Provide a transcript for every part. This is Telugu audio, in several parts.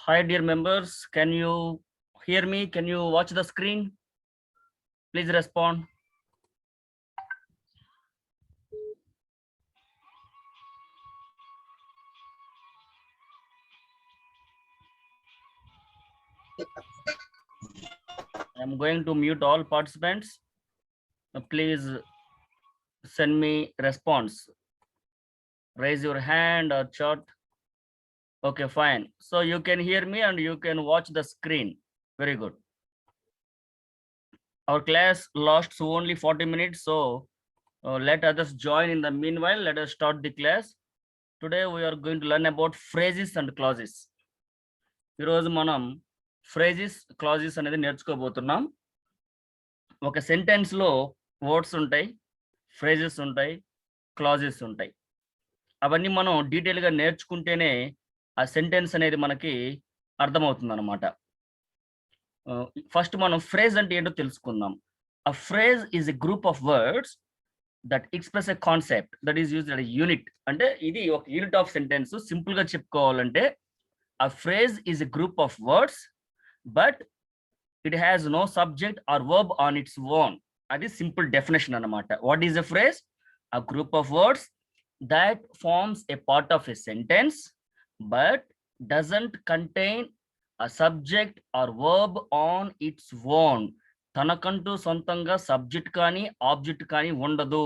Hi, dear members. Can you hear me? Can you watch the screen? Please respond. I'm going to mute all participants. Please send me response. Raise your hand or chat. Okay, fine. So you can hear me and you can watch the screen. Very good. Our class lasts only 40 minutes, so let others join in the meanwhile. Let us start the class. Today we are going to learn about phrases and clauses. ఈరోజు మనం ఫ్రేజెస్ క్లాజెస్ అనేది నేర్చుకోబోతున్నాం. ఒక సెంటెన్స్లో వర్డ్స్ ఉంటాయి, ఫ్రేజెస్ ఉంటాయి, క్లాజెస్ ఉంటాయి. అవన్నీ మనం డీటెయిల్గా నేర్చుకుంటేనే ఆ సెంటెన్స్ అనేది మనకి అర్థమవుతుంది అనమాట. ఫస్ట్ మనం ఫ్రేజ్ అంటే ఏంటో తెలుసుకుందాం. A phrase is a group of words that express a concept that is used as a unit. అంటే ఇది ఒక యూనిట్ ఆఫ్ సెంటెన్స్. సింపుల్ గా చెప్పుకోవాలంటే a phrase is a group of words but it has no subject or verb on its own. అది సింపుల్ డెఫినేషన్ అన్నమాట. What is a phrase? A group of words that forms a part of a sentence but doesn't contain a subject or verb on its own. తనకంటూ సొంతంగా సబ్జెక్ట్ కానీ ఆబ్జెక్ట్ కానీ ఉండదు.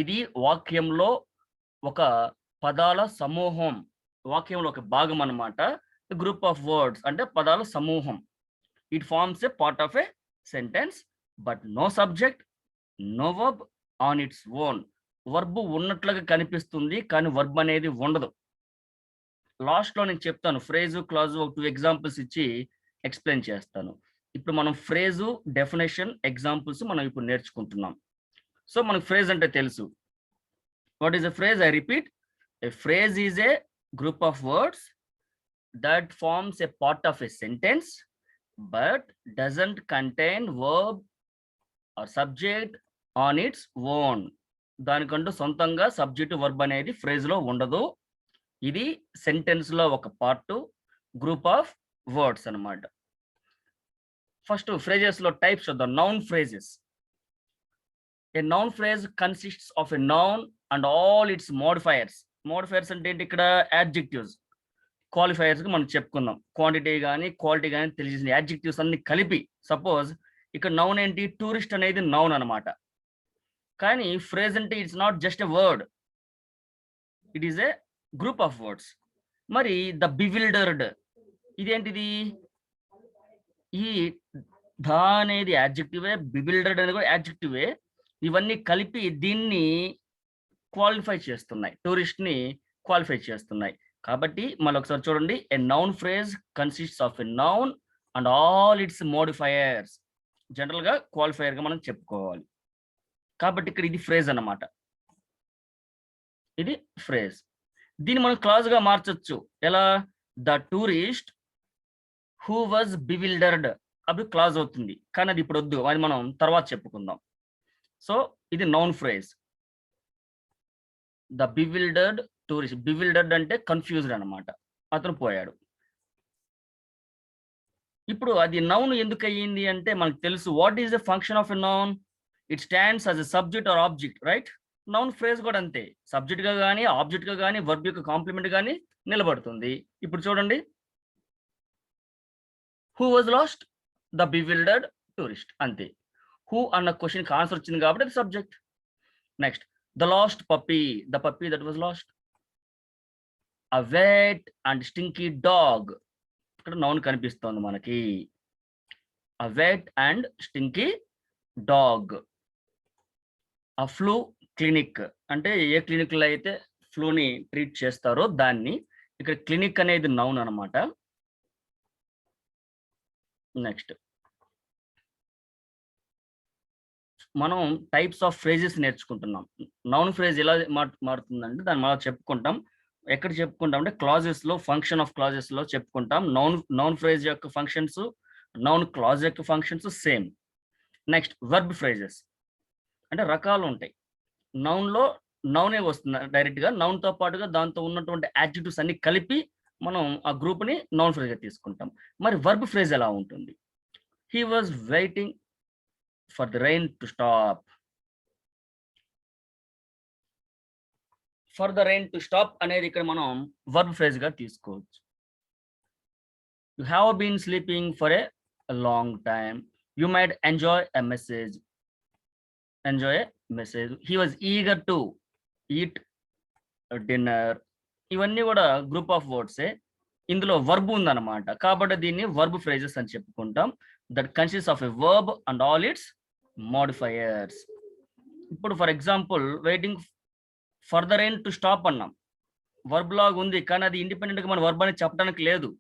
ఇది వాక్యంలో ఒక పదాల సమూహం, వాక్యంలో ఒక భాగం అన్నమాట. గ్రూప్ ఆఫ్ వర్డ్స్ అంటే పదాల సమూహం. It forms a part of a sentence but no subject, no verb on its own. Verb ఉన్నట్లుగా కనిపిస్తుంది కానీ వర్బ్ అనేది ఉండదు. లాస్ట్లో నేను చెప్తాను ఫ్రేజు క్లాజు ఒక 2 ఎగ్జాంపుల్స్ ఇచ్చి ఎక్స్ప్లెయిన్ చేస్తాను. ఇప్పుడు మనం ఫ్రేజు డెఫినేషన్ ఎగ్జాంపుల్స్ మనం ఇప్పుడు నేర్చుకుంటున్నాం. సో మనకు ఫ్రేజ్ అంటే తెలుసు. What is a phrase? I repeat, a phrase is a group of words that forms a part of a sentence but doesn't contain verb or subject on its own. దానికంటూ సొంతంగా సబ్జెక్ట్ వర్బ్ అనేది ఫ్రేజ్లో ఉండదు. ఇది సెంటెన్స్లో ఒక పార్ట్, గ్రూప్ ఆఫ్ వర్డ్స్ అన్నమాట. ఫస్ట్ ఫ్రేజెస్లో టైప్స్ చూద్దాం. Noun phrases. A noun phrase consists of a noun and all its modifiers. Modifiers అంటే ఏంటి? ఇక్కడ యాడ్జెక్టివ్స్, క్వాలిఫైయర్స్కి మనం చెప్పుకుందాం. క్వాంటిటీ కానీ క్వాలిటీ కానీ తెలిసిన యాడ్జెక్టివ్స్ అన్ని కలిపి. సపోజ్ ఇక్కడ నౌన్ ఏంటి? టూరిస్ట్ అనేది నౌన్ అనమాట. కానీ ఫ్రేజ్ అంటే it's not just a word, it is a group of words. మరి ద బివిల్డర్డ్ ఇదేంటిది? ఈ ద అనేది యాడ్జెక్టివే, బివిల్డర్డ్ అనేది కూడా యాడ్జెక్టివే. ఇవన్నీ కలిపి దీన్ని క్వాలిఫై చేస్తున్నాయి, టూరిస్ట్ని క్వాలిఫై చేస్తున్నాయి. కాబట్టి మళ్ళీ ఒకసారి చూడండి. ఎ noun phrase consists of a noun and all its modifiers. జనరల్గా క్వాలిఫైయర్గా మనం చెప్పుకోవాలి. కాబట్టి ఇక్కడ ఇది ఫ్రేజ్ అన్నమాట. ఇది ఫ్రేజ్. దీన్ని మనం క్లాజ్గా మార్చొచ్చు. ఎలా? The tourist who was bewildered అప్పుడు క్లాజ్ అవుతుంది. కానీ అది ఇప్పుడు వద్దు, అది మనం తర్వాత చెప్పుకుందాం. సో ఇది noun phrase. The bewildered tourist. Bewildered అంటే కన్ఫ్యూజ్డ్ అనమాట, అతను పోయాడు. ఇప్పుడు అది నౌన్ ఎందుకు అయ్యింది అంటే మనకు తెలుసు. What is the function of a noun? It stands as a subject or object, right? Noun phrase కూడా అంతే. సబ్జెక్ట్గా కానీ ఆబ్జెక్ట్గా కానీ వర్బ్ యొక్క కాంప్లిమెంట్ కానీ నిలబడుతుంది. ఇప్పుడు చూడండి, who was lost? The bewildered tourist. అంతే. హూ అన్న క్వశ్చన్కి ఆన్సర్ వచ్చింది కాబట్టి అది subject. Next, the lost puppy. The puppy that was lost. A wet and stinky dog. ఇక్కడ నౌన్ కనిపిస్తోంది మనకి. A wet and stinky dog. ఆ ఫ్లూ క్లినిక్ అంటే ఏ క్లినిక్లో అయితే ఫ్లూని ట్రీట్ చేస్తారో దాన్ని. ఇక్కడ క్లినిక్ అనేది నౌన్ అనమాట. నెక్స్ట్ మనం టైప్స్ ఆఫ్ ఫ్రేజెస్ నేర్చుకుంటున్నాం. నౌన్ ఫ్రేజ్ ఎలా మారుతుందంటే దాన్ని మనం చెప్పుకుంటాం. ఎక్కడ చెప్పుకుంటాం అంటే క్లాజెస్లో, ఫంక్షన్ ఆఫ్ క్లాజెస్లో చెప్పుకుంటాం. నౌన్ ఫ్రేజ్ యొక్క ఫంక్షన్స్, నౌన్ క్లాజ్ యొక్క functions same. Next verb phrases అంటే రకాలు ఉంటాయి. నౌన్లో నౌనే వస్తుంది డైరెక్ట్గా. నౌన్తో పాటుగా దాంతో ఉన్నటువంటి యాడ్జెక్టివ్స్ అన్ని కలిపి మనం ఆ గ్రూప్ని నౌన్ ఫ్రేజ్గా తీసుకుంటాం. మరి వర్బ్ ఫ్రేజ్ ఎలా ఉంటుంది? He was waiting for the rain to stop. For the rain to stop అనేది ఇక్కడ మనం వర్బ్ ఫ్రేజ్గా తీసుకోవచ్చు. You have been sleeping for a long time. You might enjoy a message. Enjoy a message. He was eager to eat dinner. ఇవన్నీ కూడా గ్రూప్ ఆఫ్ వర్డ్సే. ఇందులో వర్బ్ ఉందన్నమాట. కాబట్టి దీన్ని వర్బ్ ఫ్రేజెస్ అని చెప్పుకుంటాం. That consist of a verb and all its modifiers. ఇప్పుడు for example waiting for the rain to stop అన్నాం. వర్బ్ లాగా ఉంది, కానీ అది ఇండిపెండెంట్గా మన వర్బ్ అని చెప్పడానికి లేదు.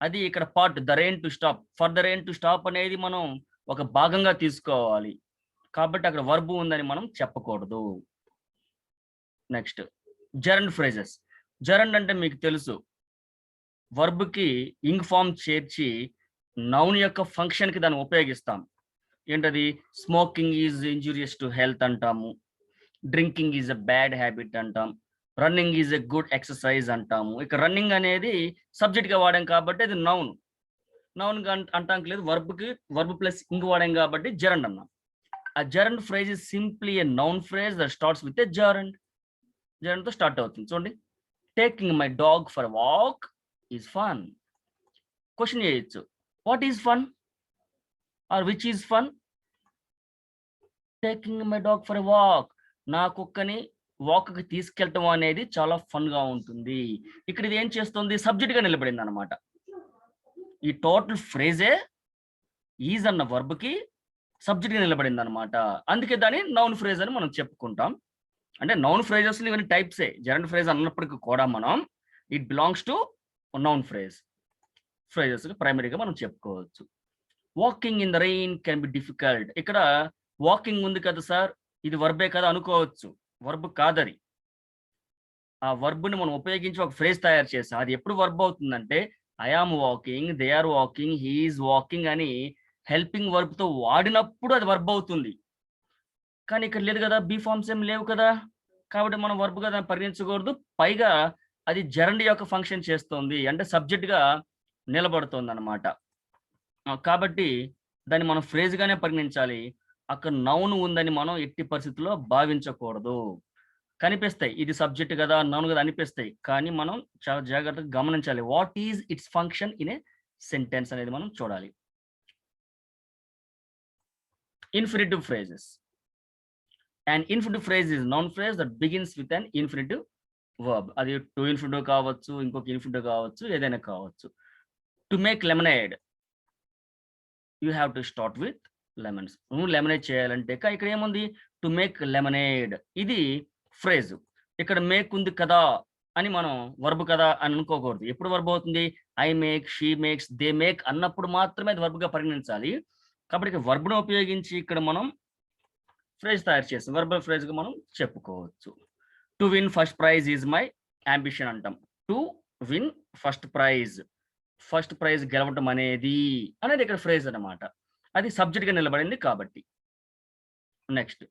అది ఇక్కడ part the rain to stop. For the rain to stop అనేది మనం ఒక భాగంగా తీసుకోవాలి. కాబట్టి అక్కడ వర్బ్ ఉందని మనం చెప్పకూడదు. Next gerund phrases. జెరండ్ అంటే మీకు తెలుసు, వర్బ్కి ఇంగ్ ఫామ్ చేర్చి నౌన్ యొక్క ఫంక్షన్కి దాన్ని ఉపయోగిస్తాం. ఏంటది? Smoking is injurious to health అంటాము. Drinking is a bad habit అంటాం. Running is a good exercise అంటాము. ఇక రన్నింగ్ అనేది సబ్జెక్ట్గా వాడాం కాబట్టి అది నౌన్. నౌన్ అంటాం లేదు, వర్బ్ ప్లస్ ఇంగ్ వాడాం కాబట్టి జెరండ్ అన్నాం. ఆ gerund phrase is simply a noun phrase that starts with a gerund. జెరండ్తో స్టార్ట్ అవుతుంది. చూడండి, taking my dog for walk is fun. Question చేయొచ్చు, what is fun or which is fun? Taking my dog for walk, నా కుక్కని వాక్కి తీసుకెళ్ళటం అనేది చాలా ఫన్గా ఉంటుంది. ఇక్కడ ఇది ఏం చేస్తుంది? సబ్జెక్ట్గా నిలబడింది అనమాట. ఈ టోటల్ ఫ్రేజే ఈజ్ అన్న వర్బ్కి సబ్జెక్ట్గా నిలబడింది అనమాట. అందుకే దాన్ని నౌన్ ఫ్రేజ్ అని మనం చెప్పుకుంటాం. అంటే నౌన్ ఫ్రేజెస్ ఇవన్నీ టైప్సే. జెరండ్ ఫ్రేజ్ అన్నప్పటికీ కూడా మనం it belongs to noun phrases ప్రైమరీగా మనం చెప్పుకోవచ్చు. Walking in the rain can be difficult. ఇక్కడ వాకింగ్ ఉంది కదా సార్, ఇది వర్బే కదా అనుకోవచ్చు. వర్బ్ కాదది. ఆ వర్బ్ని మనం ఉపయోగించి ఒక ఫ్రేజ్ తయారు చేసాం. అది ఎప్పుడు వర్బ్ అవుతుందంటే I am walking, they are walking, he is walking అని హెల్పింగ్ వర్బ్తో వాడినప్పుడు అది వర్బ్ అవుతుంది. కానీ ఇక్కడ లేదు కదా, బీ ఫార్మ్స్ ఏం లేవు కదా, కాబట్టి మనం వర్బ్గా దాన్ని పరిగణించకూడదు. పైగా అది జెరండ్ యొక్క ఫంక్షన్ చేస్తుంది, అంటే సబ్జెక్ట్గా నిలబడుతుంది అనమాట. కాబట్టి దాన్ని మనం ఫ్రేజ్గానే పరిగణించాలి. అక్కడ నౌన్ ఉందని మనం ఎట్టి పరిస్థితుల్లో భావించకూడదు. కనిపిస్తాయి, ఇది సబ్జెక్ట్ కదా, నౌన్ కదా అనిపిస్తాయి, కానీ మనం చాలా జాగ్రత్తగా గమనించాలి. What is it's function in a sentence అనేది మనం చూడాలి. Infinitive phrases. An infinitive phrase is noun phrase that begins with an infinitive verb. అది టు ఇన్ఫినిటివ్ కావచ్చు, ఇంకొక ఇన్ఫినిటివ్ కావచ్చు, ఏదైనా కావచ్చు. To make lemonade, you have to start with lemons. నువ్వు లెమనేడ్ చేయాలంటే ఇక్కడ ఏముంది? టు మేక్ లెమనేడ్, ఇది ఫ్రేజ్. ఇక్కడ మేక్ ఉంది కదా అని మనం వర్బ్ కదా అని అనుకోకూడదు. ఎప్పుడు వర్బ్ అవుతుంది? I make, she makes, they make అన్నప్పుడు మాత్రమే అది వర్బ్గా పరిగణించాలి. కాబట్టి వర్బ్ను ఉపయోగించి ఇక్కడ మనం ఫ్రేజ్ తయారు చేస్తాం. వర్బల్ ఫ్రేజ్గా మనం చెప్పుకోవచ్చు. To win first prize is my ambition అంటాం. టు విన్ ఫస్ట్ ప్రైజ్ గెలవటం అనేది ఇక్కడ ఫ్రేజ్ అన్నమాట. అది సబ్జెక్ట్గా నిలబడింది కాబట్టి. Next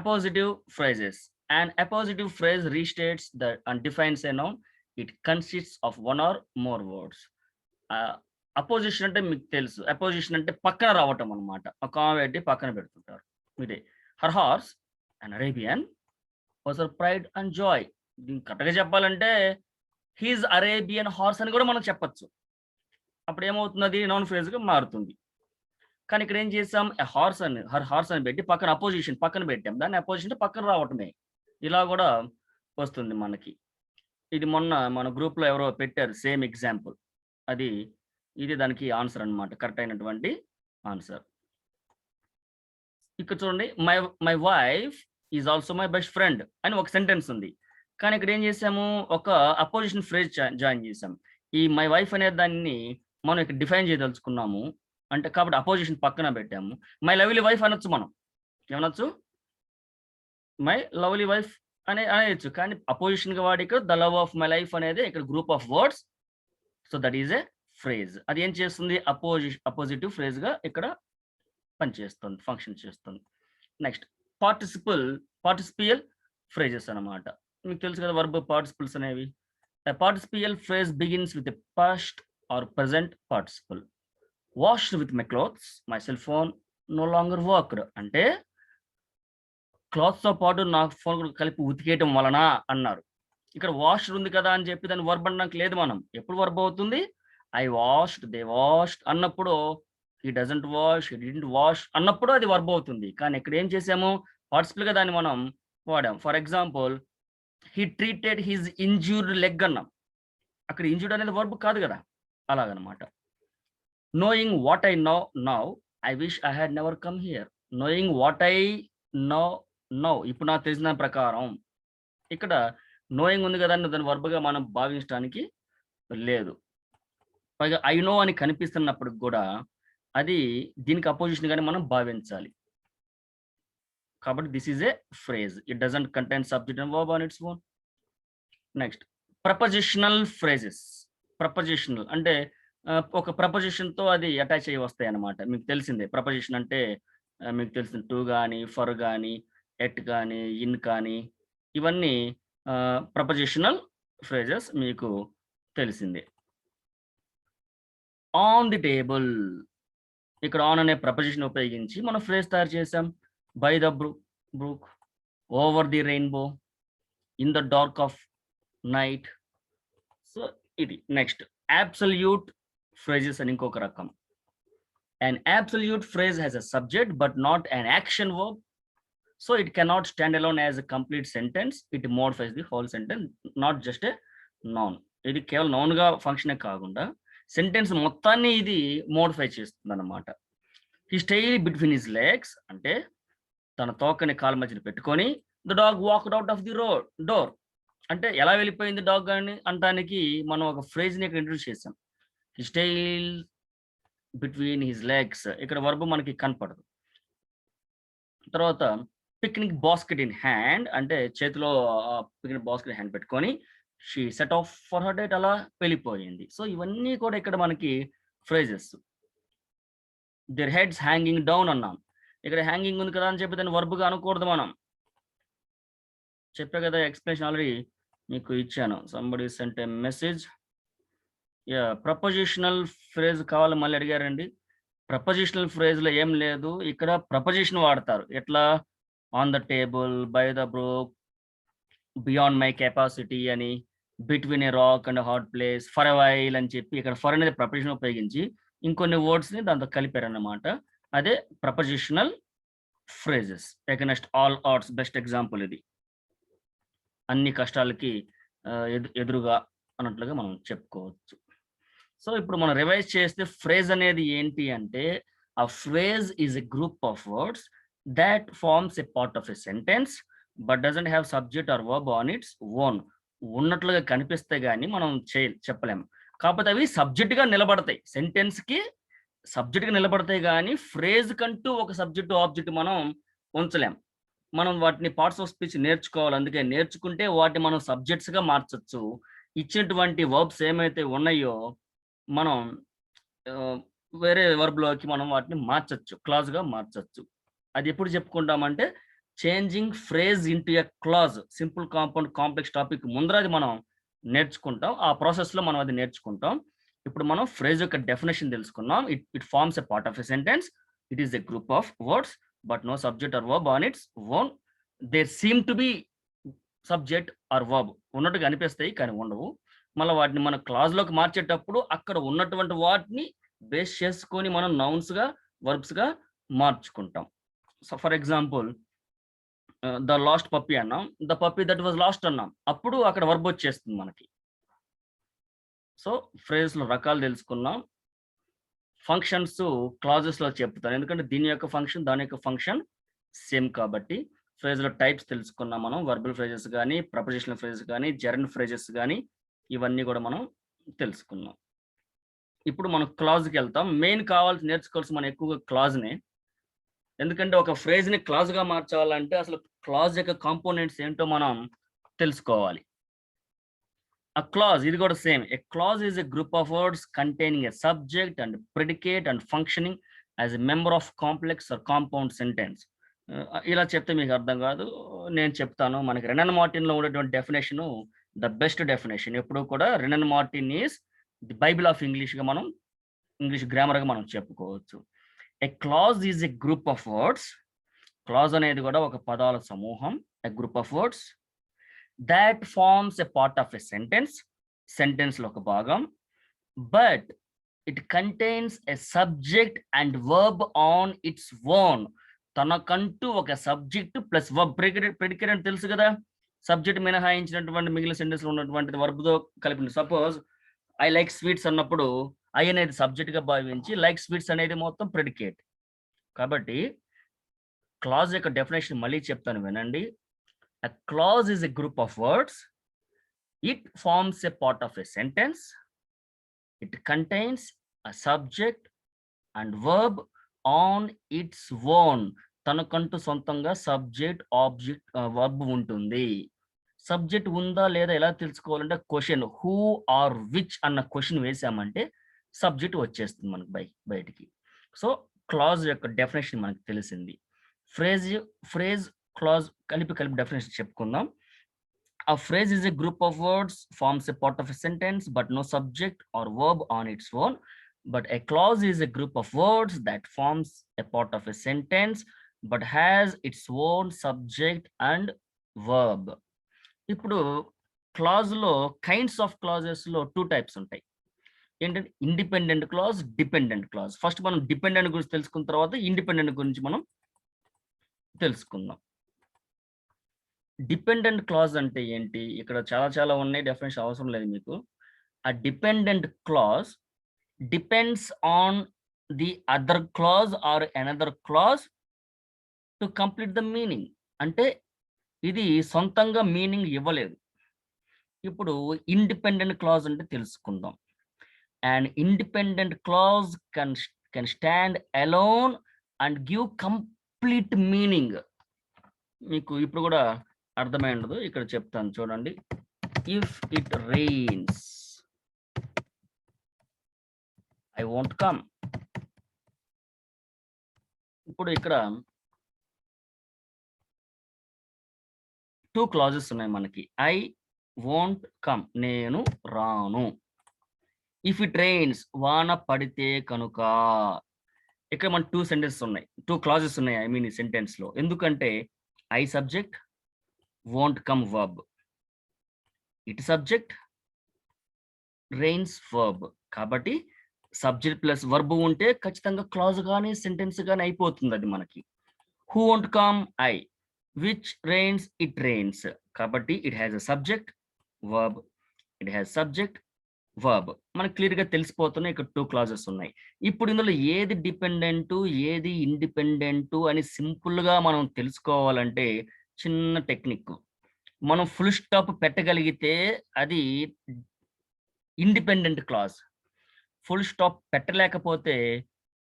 appositive phrases. And appositive phrase restates that and defines a noun. It consists of one or more words. Apposition అంటే మీకు తెలుసు, అపోజిషన్ అంటే పక్కన రావటం అనమాట. ఒక పెట్టి పక్కన పెడుతుంటారు. ఇదే her horse and Arabian was her pride and Joy. దీన్ని కరెక్ట్గా చెప్పాలంటే హీజ్ అరేబియన్ హార్స్ అని కూడా మనం చెప్పచ్చు. అప్పుడు ఏమవుతుంది? అది నౌన్ ఫ్రేజ్గా మారుతుంది. కానీ ఇక్కడ ఏం చేసాం? హార్స్ అని, హర్ హార్స్ అని పెట్టి పక్కన అపోజిషన్ పక్కన పెట్టాం. దాన్ని అపోజిషన్ పక్కన రావటమే. ఇలా కూడా వస్తుంది మనకి. ఇది మొన్న మన గ్రూప్లో ఎవరో పెట్టారు సేమ్ ఎగ్జాంపుల్. ఇది దానికి ఆన్సర్ అన్నమాట, కరెక్ట్ అయినటువంటి ఆన్సర్. ఇక్కడ చూడండి, my wife is also my best friend అని ఒక సెంటెన్స్ ఉంది. కానీ ఇక్కడ ఏం చేసాము? ఒక అపోజిషన్ ఫ్రేజ్ జాయిన్ చేసాం. ఈ మై వైఫ్ అనే దాన్ని మనం ఇక్కడ డిఫైన్ చేయదలుచుకున్నాము. అంటే కాబట్టి అపోజిషన్ పక్కన పెట్టాము. మై లవ్లీ వైఫ్ అనొచ్చు, మనం ఏమనొచ్చు? మై లవ్లీ వైఫ్ అనేయచ్చు. కానీ అపోజిషన్గా వాడి ఇక్కడ the love of my life అనేది ఇక్కడ group of words. So that is a phrase. అది ఏం చేస్తుంది? అపోజిటివ్ ఫ్రేజ్గా ఇక్కడ పనిచేస్తుంది, ఫంక్షన్ చేస్తుంది. నెక్స్ట్ పార్టిసిపియల్ ఫ్రేజెస్ అన్నమాట. మీకు తెలుసు కదా వర్బ్ పార్టిసిపుల్స్ అనేవి. A participial phrase begins with a past or present participle. Washed with my clothes, my cell phone no longer worked. అంటే క్లాత్స్‌తో పాటు నా ఫోన్ కూడా కలిపి ఉతికేయటం వలన అన్నారు. ఇక్కడ వాష్డ్ ఉంది కదా అని చెప్పి దాన్ని వర్బ్ అనడానికి లేదు మనం. ఎప్పుడు వర్బ్ అవుతుంది? ఐ వాష్డ్, దే వాష్డ్ అన్నప్పుడు హి doesn't wash, he didn't wash అన్నప్పుడు అది వర్బ్ అవుతుంది. కానీ ఇక్కడ ఏం చేసాము? పార్టిసిపుల్‌గా దాన్ని మనం వాడాం. For example he treated his injured leg అన్నాం. అక్కడ ఇంజ్యూర్డ్ అనేది వర్బ్ కాదు కదా! అలాగనమాట. Knowing what I know now, I wish I had never come here. Knowing what I know now ఇప్పుడు నాకు తెలిసిన ప్రకారం. ఇక్కడ నోయింగ్ ఉంది కదా అని దాన్ని వర్బ్‌గా మనం భావించడానికి లేదు. పైగా ఐ నో అని కనిపిస్తున్నప్పటికి కూడా అది దీనికి అపోజిషన్ గానే మనం భావించాలి. కాబట్టి this is a phrase. It doesn't contain subject and verb on its own. Next prepositional phrases. Prepositional అంటే ఒక ప్రపోజిషన్‌తో అది అటాచ్ అయ్యి వస్తాయన్నమాట. మీకు తెలిసిందే ప్రపోజిషన్ అంటే మీకు తెలిసింది టు గాని, ఫర్ గాని, ఎట్ గాని, ఇన్ కానీ ఇవన్నీ ప్రపోజిషనల్ ఫ్రేజెస్ మీకు తెలిసిందే. On the table. ఇక్కడ ఆన్ అనే ప్రపోజిషన్ ఉపయోగించి మనం ఫ్రేజ్ తయారు చేసాం. By the brook, over the rainbow, in the dark of night. So ఇది. నెక్స్ట్ అబ్సల్యూట్ ఫ్రేజెస్ అని ఇంకొక రకం. An absolute phrase has a subject but not an action verb. So it cannot stand alone as a complete sentence. It modifies the whole sentence, not just a noun. ఇది కేవలం noun గా ఫంక్షనే కాకుండా సెంటెన్స్ మొత్తాన్ని ఇది మోడిఫై చేస్తుందన్నమాట. He stayed between his legs అంటే తన తోకని కాలు మధ్యన పెట్టుకొని the dog walked out of the door అంటే ఎలా వెళ్ళిపోయింది డాగ్ అని అనడానికి మనం ఒక ఫ్రేజ్ ని ఇక్కడ ఇంట్రడ్యూస్ చేసాం. He stayed between his legs. ఇక్కడ వర్బ్ మనకి కనపడదు. తర్వాత పిక్నిక్ బాస్కెట్ ఇన్ హ్యాండ్ అంటే చేతిలో పిక్నిక్ బాస్కెట్ హ్యాండ్ పెట్టుకొని she set off for her date అలా వెళ్ళిపోయింది. సో ఇవన్నీ కూడా ఇక్కడ మనకి phrases. Their heads hanging down అన్నాం. ఇక్కడ హ్యాంగింగ్ ఉంది కదా అని చెప్పి దాన్ని వర్బ్గా అనకూడదు మనం. చెప్పా కదా ఎక్స్ప్లెనేషన్ ఆల్రెడీ మీకు ఇచ్చాను. Somebody sent a message. Prepositional phrase కావాలి మళ్ళీ అడిగారండి. ప్రపోజిషనల్ ఫ్రేజ్లో ఏం లేదు. ఇక్కడ ప్రపోజిషన్ వాడతారు. ఎట్లా? On the table, by the brook, beyond my capacity అని, between a rock and hot place, for a while అని చెప్పి ఇక్కడ ఫర్ అనేది ప్రపోజిషన్ ఉపయోగించి ఇంకొన్ని వర్డ్స్ని దాంతో కలిపారన్నమాట. అదే prepositional phrases. Against all odds best example ఇది. అన్ని కష్టాలకి ఎదురుగా అన్నట్లుగా మనం చెప్పుకోవచ్చు. సో ఇప్పుడు మనం రివైజ్ చేస్తే ఫ్రేజ్ అనేది ఏంటి అంటే ఆ phrase is a group of words that forms a part of a sentence but doesn't have subject or verb on its own. ఉన్నట్లుగా కనిపిస్తే గానీ మనం చెప్పలేము. కాకపోతే అవి సబ్జెక్ట్ గా నిలబడతాయి. సెంటెన్స్ కి సబ్జెక్ట్ గా నిలబడతాయి కానీ ఫ్రేజ్ కంటూ ఒక సబ్జెక్ట్ ఆబ్జెక్ట్ మనం ఉంచలేం. మనం వాటిని పార్ట్స్ ఆఫ్ స్పీచ్ నేర్చుకోవాలి. అందుకే నేర్చుకుంటే వాటిని మనం సబ్జెక్ట్స్ గా మార్చొచ్చు. ఇచ్చినటువంటి వర్బ్స్ ఏమైతే ఉన్నాయో మనం వేరే వర్బ్ లోకి మనం వాటిని మార్చొచ్చు, క్లాజ్ గా మార్చొచ్చు. అది ఎప్పుడు చెప్పుకుంటామంటే changing phrase into a clause, simple compound complex topic ముందర అది మనం నేర్చుకుంటాం. ఆ ప్రాసెస్ లో మనం అది నేర్చుకుంటాం. ఇప్పుడు మనం ఫ్రేజ్ యొక్క డెఫినేషన్ తెలుసుకున్నాం. It forms a part of a sentence. It is a group of words but no subject or verb on its own. There seem to be subject or verb ఉన్నట్టుగా అనిపిస్తాయి కానీ ఉండవు. మళ్ళీ వాటిని మన క్లాజ్ లోకి మార్చేటప్పుడు అక్కడ ఉన్నటువంటి వాటిని బేస్ చేసుకొని మనం నౌన్స్ గా వర్బ్స్ గా మార్చుకుంటాం. So for example the lost puppy అన్నాం, the puppy that was lost అన్నాం, అప్పుడు అక్కడ వర్బ్ వచ్చేస్తుంది మనకి. సో ఫ్రేజ్ లో రకాలు తెలుసుకున్నాం. ఫంక్షన్స్ క్లాజెస్ లో చెప్తాను, ఎందుకంటే దీని యొక్క ఫంక్షన్ దాని యొక్క ఫంక్షన్ సేమ్ కాబట్టి. ఫ్రేజ్ లో టైప్స్ తెలుసుకున్నాం మనం. వర్బల్ ఫ్రేజెస్ కానీ, ప్రపోజిషనల్ ఫ్రేజెస్ కానీ, జెరన్ ఫ్రేజెస్ కానీ ఇవన్నీ కూడా మనం తెలుసుకున్నాం. ఇప్పుడు మనం క్లాజ్కి వెళ్తాం. మెయిన్ కావాల్సి నేర్చుకోవాల్సి మనం ఎక్కువగా క్లాజ్నే. ఎందుకంటే ఒక ఫ్రేజ్ ని క్లాజ్ గా మార్చాలంటే అసలు క్లాజ్ యొక్క కాంపోనెంట్స్ ఏంటో మనం తెలుసుకోవాలి. A clause, ఇది కూడా same. A clause is a group of words containing a subject and predicate and functioning as a member of complex or compound sentence. ఇలా చెప్తే మీకు అర్థం కాదు. నేను చెప్తాను. మనకి రెనన్ మార్టిన్‌లో ఉన్నటువంటి డెఫినిషను ద బెస్ట్ డెఫినిషన్. ఎప్పుడూ కూడా Wren and Martin is the bible of ఇంగ్లీష్‌గా మనం ఇంగ్లీష్ గ్రామర్‌గా మనం చెప్పుకోవచ్చు. A clause is a group of words. Clause అనేది కూడా ఒక పదాల సమూహం. A group of words thought forms a part of a sentence. సెంటెన్స్‌లో ఒక భాగం. But it contains a subject and verb on its own. తనకంటూ ఒక సబ్జెక్ట్ ప్లస్ వర్బ్ ప్రెడికేట్ అని తెలుసు కదా. సబ్జెక్ట్ మినహాయించినటువంటి మిగిలిన సెంటెన్స్ లో ఉన్నటువంటిది వర్బ్తో కలిపి. సపోజ్ ఐ లైక్ స్వీట్స్ అన్నప్పుడు ఐ అనేది సబ్జెక్ట్ గా భావించి లైక్ స్వీట్స్ అనేది మొత్తం ప్రెడికేట్. కాబట్టి క్లాజ్ యొక్క డెఫినేషన్ మళ్ళీ చెప్తాను వినండి. A clause is a group of words. It forms a part of a sentence. It contains a subject and verb on its own. తనకంటూ సొంతంగా సబ్జెక్ట్ ఆబ్జెక్ట్ వర్బ్ ఉంటుంది. సబ్జెక్ట్ ఉందా లేదా ఎలా తెలుసుకోవాలంటే క్వశ్చన్ హూ ఆర్ విచ్ అన్న క్వశ్చన్ వేసామంటే సబ్జెక్ట్ వచ్చేస్తుంది మనకు బయటికి. సో క్లాజ్ యొక్క డెఫినేషన్ మనకు తెలిసింది. ఫ్రేజ్ క్లాజ్ కలిపి డెఫినేషన్ చెప్పుకుందాం. A phrase is a group of words, forms a part of a sentence, but no subject or verb on its own. But a clause is a group of words that forms a part of a sentence, but has its own subject and verb. ఇప్పుడు క్లాజ్ లో కైండ్స్ ఆఫ్ క్లాజెస్ లో 2 టైప్స్ ఉంటాయి. ఏంటంటే independent clause, dependent clause. First మనం డిపెండెంట్ గురించి తెలుసుకున్న తర్వాత ఇండిపెండెంట్ గురించి మనం తెలుసుకుందాం. డిపెండెంట్ క్లాజ్ అంటే ఏంటి? ఇక్కడ చాలా ఉన్నాయి. డెఫినేషన్ అవసరం లేదు మీకు. ఆ dependent clause depends on the other clause or another clause to complete the meaning. అంటే ఇది సొంతంగా మీనింగ్ ఇవ్వలేదు. ఇప్పుడు ఇండిపెండెంట్ క్లాజ్ అంటే తెలుసుకుందాం. And independent clause can stand alone and give complete meaning. మీకు ఇప్పుడు కూడా అర్థమై ఉండదు, ఇక్కడ చెప్తాను చూడండి. If it rains I won't come. ఇప్పుడు ఇక్కడ 2 క్లాజెస్ ఉన్నాయి మనకి. ఐ వోంట్ కమ్, నేను రాను. ఇఫ్ ఇట్ రెయిన్స్, వాన పడితే కనుక. ఇక్కడ మన 2 సెంటెన్సెస్ ఉన్నాయి, 2 క్లాజెస్ ఉన్నాయి ఐ మీన్ ఈ సెంటెన్స్ లో. ఎందుకంటే I subject, won't come verb. It subject, rains verb. కాబట్టి సబ్జెక్ట్ ప్లస్ వర్బ్ ఉంటే ఖచ్చితంగా క్లాజ్ కానీ సెంటెన్స్ కానీ అయిపోతుంది అది మనకి. Who won't come, I. Which rains, it rains. కాబట్టి it has a subject verb, it has subject verb. మనకు క్లియర్ గా తెలిసిపోతున్నాయి. ఇక్కడ 2 క్లాజెస్ ఉన్నాయి. ఇప్పుడు ఇందులో ఏది డిపెండెంట్ ఏది ఇండిపెండెంట్ అని సింపుల్ గా మనం తెలుసుకోవాలంటే చిన్న టెక్నిక్. మనం ఫుల్ స్టాప్ పెట్టగలిగితే అది ఇండిపెండెంట్ క్లాజ్. ఫుల్ స్టాప్ పెట్టలేకపోతే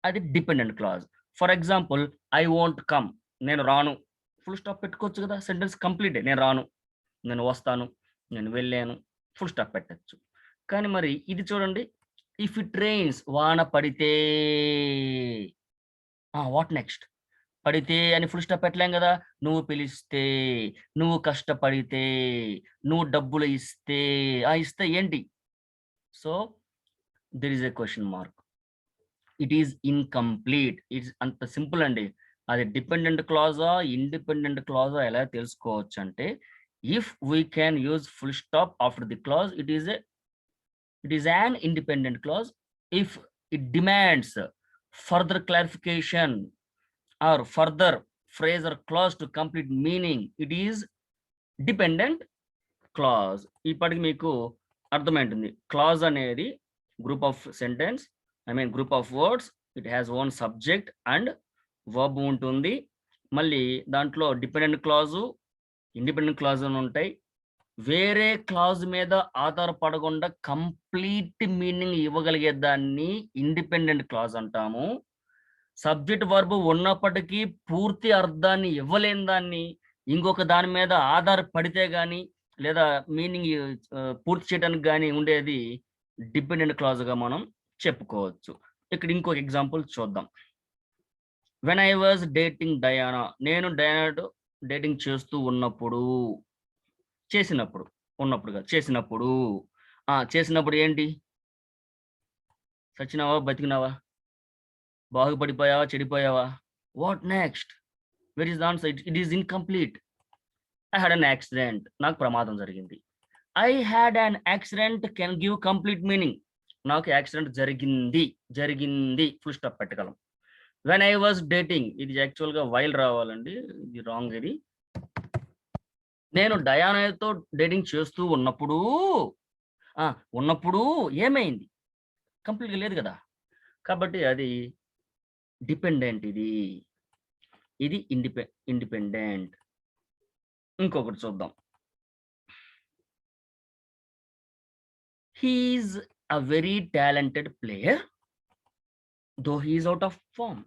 అది dependent clause. For example I won't come, నేను రాను. ఫుల్ స్టాప్ పెట్టుకోవచ్చు కదా, సెంటెన్స్ కంప్లీట్. నేను రాను, నేను వస్తాను, నేను వెళ్ళాను, ఫుల్ స్టాప్ పెట్టచ్చు. కానీ మరి ఇది చూడండి, ఇఫ్ ఇట్ రెయిన్స్, వాన పడితే. What next? పడితే అని ఫుల్ స్టాప్ పెట్టలేం కదా. నువ్వు పిలిస్తే, నువ్వు కష్టపడితే, నువ్వు డబ్బులు ఇస్తే. ఇస్తే ఏంటి? So there is a question mark. It is incomplete. It's అంత సింపుల్ అండి. అది డిపెండెంట్ క్లాజా ఇండిపెండెంట్ క్లాజా ఎలా తెలుసుకోవచ్చు అంటే, if we can use full stop after the clause, it is an independent clause. If it demands further clarification or further phrase or clause to complete meaning, it is dependent clause. ఇప్పటికి మీకు అర్థమైంటుంది. క్లాజ్ అనేది group of sentence, I mean group of words. It has own subject and verb ఉంటుంది. మళ్ళీ దాంట్లో డిపెండెంట్ క్లాజు, ఇండిపెండెంట్ క్లాజ్ అని ఉంటాయి. వేరే క్లాజ్ మీద ఆధారపడకుండా కంప్లీట్ మీనింగ్ ఇవ్వగలిగే దాన్ని ఇండిపెండెంట్ క్లాజ్ అంటాము. సబ్జెక్ట్ వర్బ్ ఉన్నప్పటికీ పూర్తి అర్థాన్ని ఇవ్వలేని దాన్ని, ఇంకొక దాని మీద ఆధారపడితే గాని లేదా మీనింగ్ పూర్తి చేయడానికి కానీ ఉండేది డిపెండెంట్ క్లాజ్ గా మనం చెప్పుకోవచ్చు. ఇక్కడ ఇంకొక ఎగ్జాంపుల్ చూద్దాం. When I was dating Diana, నేను డయానాతో డేటింగ్ చేస్తూ ఉన్నప్పుడు, చేసినప్పుడు, ఉన్నప్పుడు కాదు, చేసినప్పుడు. చేసినప్పుడు ఏంటి? సచ్చినావా, బతికినావా, బాగుపడిపోయావా, చెడిపోయావా? What next? Where is the answer? It is incomplete. I had an accident, నాకు ప్రమాదం జరిగింది. I had an accident can give complete meaning. నాకు యాక్సిడెంట్ జరిగింది, జరిగింది, ఫుల్ స్టాప్ పెట్టగలం. వెన్ ఐ వాజ్ డేటింగ్, ఇది యాక్చువల్‌గా వైల్ రావాలండి, ఇది రాంగ్ ఇది. నేను డయానాతో డేటింగ్ చేస్తూ ఉన్నప్పుడు, ఉన్నప్పుడు ఏమైంది? కంప్లీట్‌గా లేదు కదా! కాబట్టి అది డిపెండెంట్ ఇది. ఇది ఇండిపెండెంట్. ఇంకొకటి చూద్దాం. He is a very talented player though he is out of form.